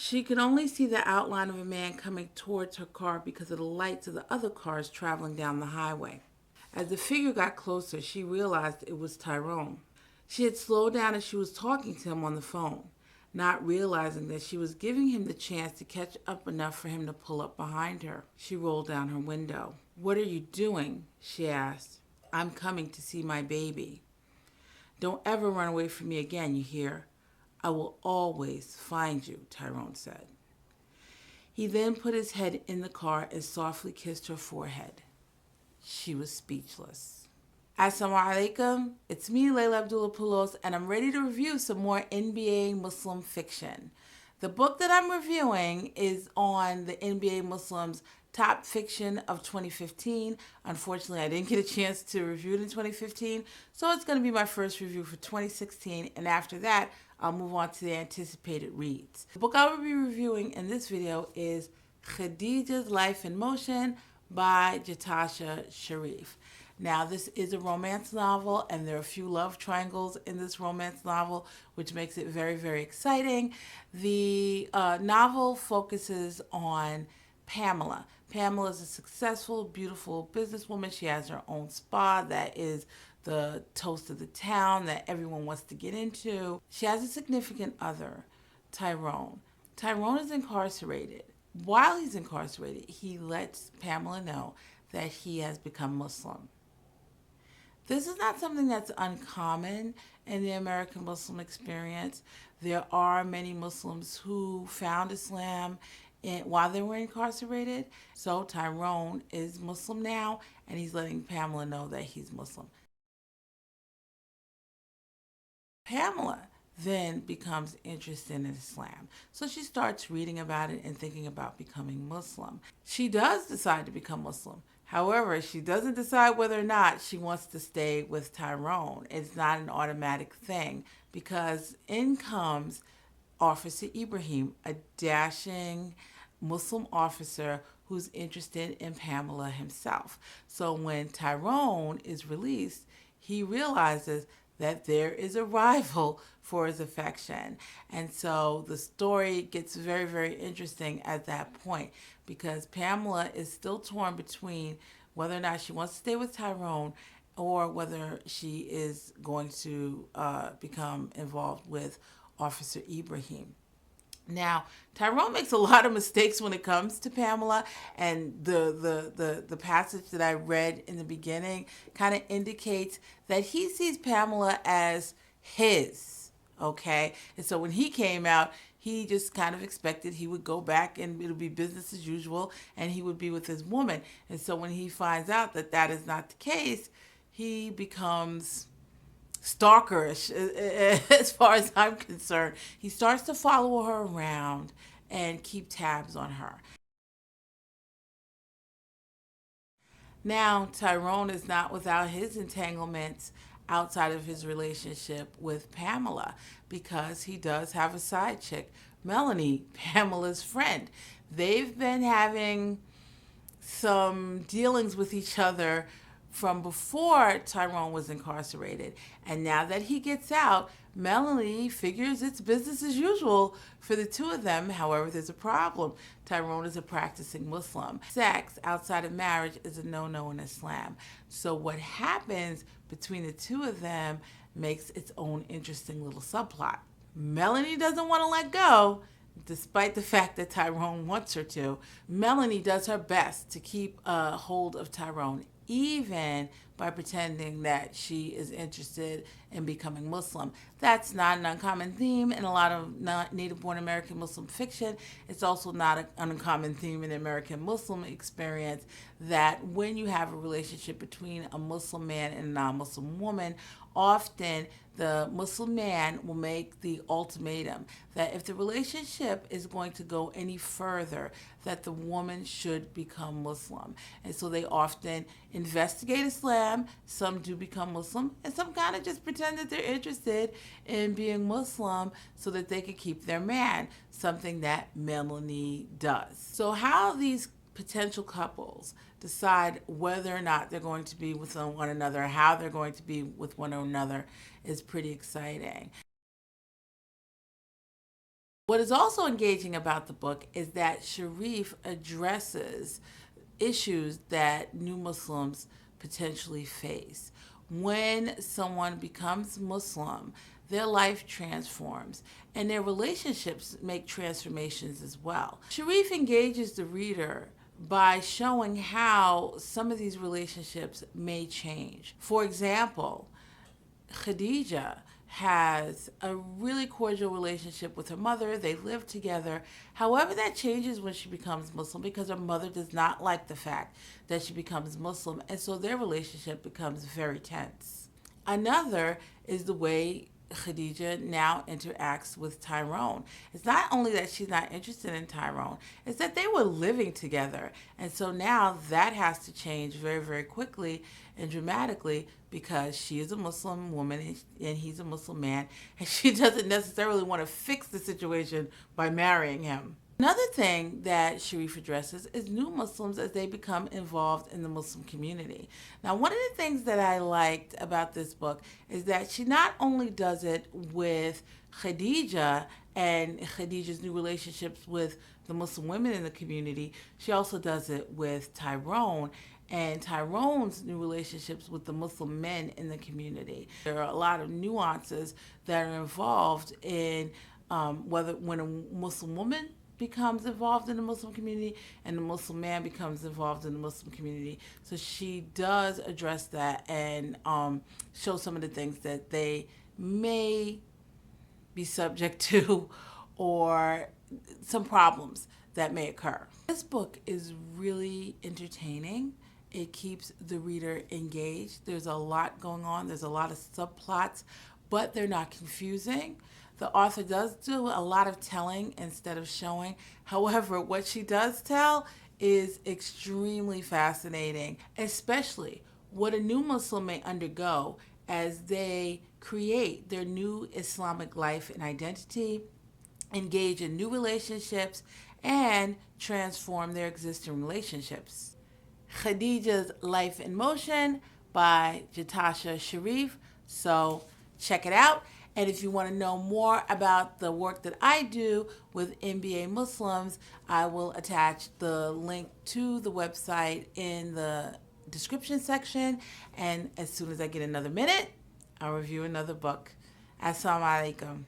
She could only see the outline of a man coming towards her car because of the lights of the other cars traveling down the highway. As the figure got closer, she realized it was Tyrone. She had slowed down as she was talking to him on the phone, not realizing that she was giving him the chance to catch up enough for him to pull up behind her. She rolled down her window. "What are you doing?" she asked. "I'm coming to see my baby." "Don't ever run away from me again, you hear? I will always find you," Tyrone said. He then put his head in the car and softly kissed her forehead. She was speechless. Assalamu alaikum, it's me, Layla Abdullah-Poulos, and I'm ready to review some more NBA Muslim fiction. The book that I'm reviewing is on the NBA Muslims top fiction of 2015. Unfortunately, I didn't get a chance to review it in 2015, so it's going to be my first review for 2016, and after that, I'll move on to the anticipated reads. The book I will be reviewing in this video is Khadijah's Life in Motion by Jatasha Sharif. Now, this is a romance novel, and there are a few love triangles in this romance novel, which makes it very, very exciting. The novel focuses on Pamela. Pamela is a successful, beautiful businesswoman. She has her own spa that is the toast of the town that everyone wants to get into. She has a significant other, Tyrone. Tyrone is incarcerated. While he's incarcerated, he lets Pamela know that he has become Muslim. This is not something that's uncommon in the American Muslim experience. There are many Muslims who found Islam while they were incarcerated. So Tyrone is Muslim now, and he's letting Pamela know that he's Muslim. Pamela then becomes interested in Islam. So she starts reading about it and thinking about becoming Muslim. She does decide to become Muslim. However, she doesn't decide whether or not she wants to stay with Tyrone. It's not an automatic thing because in comes Officer Ibrahim, a dashing Muslim officer who's interested in Pamela himself. So when Tyrone is released, he realizes that there is a rival for his affection. And so the story gets very, very interesting at that point because Pamela is still torn between whether or not she wants to stay with Tyrone or whether she is going to become involved with Officer Ibrahim. Now, Tyrone makes a lot of mistakes when it comes to Pamela, and the passage that I read in the beginning kind of indicates that he sees Pamela as his, okay? And so when he came out, he just kind of expected he would go back and it would be business as usual and he would be with his woman. And so when he finds out that that is not the case, he becomes stalkerish as far as I'm concerned. He starts to follow her around and keep tabs on her. Now, Tyrone is not without his entanglements outside of his relationship with Pamela because he does have a side chick, Melanie, Pamela's friend. They've been having some dealings with each other from before Tyrone was incarcerated. And now that he gets out, Melanie figures it's business as usual for the two of them. However, there's a problem. Tyrone is a practicing Muslim. Sex outside of marriage is a no-no in Islam. So what happens between the two of them makes its own interesting little subplot. Melanie doesn't want to let go, despite the fact that Tyrone wants her to. Melanie does her best to keep a hold of Tyrone, even by pretending that she is interested in becoming Muslim. That's not an uncommon theme in a lot of native-born American Muslim fiction. It's also not an uncommon theme in the American Muslim experience that when you have a relationship between a Muslim man and a non-Muslim woman, often the Muslim man will make the ultimatum that if the relationship is going to go any further, that the woman should become Muslim. And so they often investigate Islam. Some do become Muslim, and some kind of just pretend that they're interested in being Muslim so that they can keep their man, something that Melanie does. So how these potential couples decide whether or not they're going to be with one another, how they're going to be with one another, is pretty exciting. What is also engaging about the book is that Sharif addresses issues that new Muslims potentially face. When someone becomes Muslim, their life transforms and their relationships make transformations as well. Sharif engages the reader by showing how some of these relationships may change. For example, Khadijah has a really cordial relationship with her mother. They live together. However, that changes when she becomes Muslim because her mother does not like the fact that she becomes Muslim, and so their relationship becomes very tense. Another is the way Khadijah now interacts with Tyrone. It's not only that she's not interested in Tyrone, it's that they were living together. And so now that has to change very, very quickly and dramatically because she is a Muslim woman and he's a Muslim man, and she doesn't necessarily want to fix the situation by marrying him. Another thing that Sharif addresses is new Muslims as they become involved in the Muslim community. Now, one of the things that I liked about this book is that she not only does it with Khadijah and Khadijah's new relationships with the Muslim women in the community, she also does it with Tyrone and Tyrone's new relationships with the Muslim men in the community. There are a lot of nuances that are involved in whether when a Muslim woman becomes involved in the Muslim community and the Muslim man becomes involved in the Muslim community. So she does address that and show some of the things that they may be subject to or some problems that may occur. This book is really entertaining. It keeps the reader engaged. There's a lot going on. There's a lot of subplots, but they're not confusing. The author does do a lot of telling instead of showing. However, what she does tell is extremely fascinating, especially what a new Muslim may undergo as they create their new Islamic life and identity, engage in new relationships, and transform their existing relationships. Khadijah's Life in Motion by Jatasha Sharif. So check it out. And if you want to know more about the work that I do with MBA Muslims, I will attach the link to the website in the description section. And as soon as I get another minute, I'll review another book. Assalamu alaikum.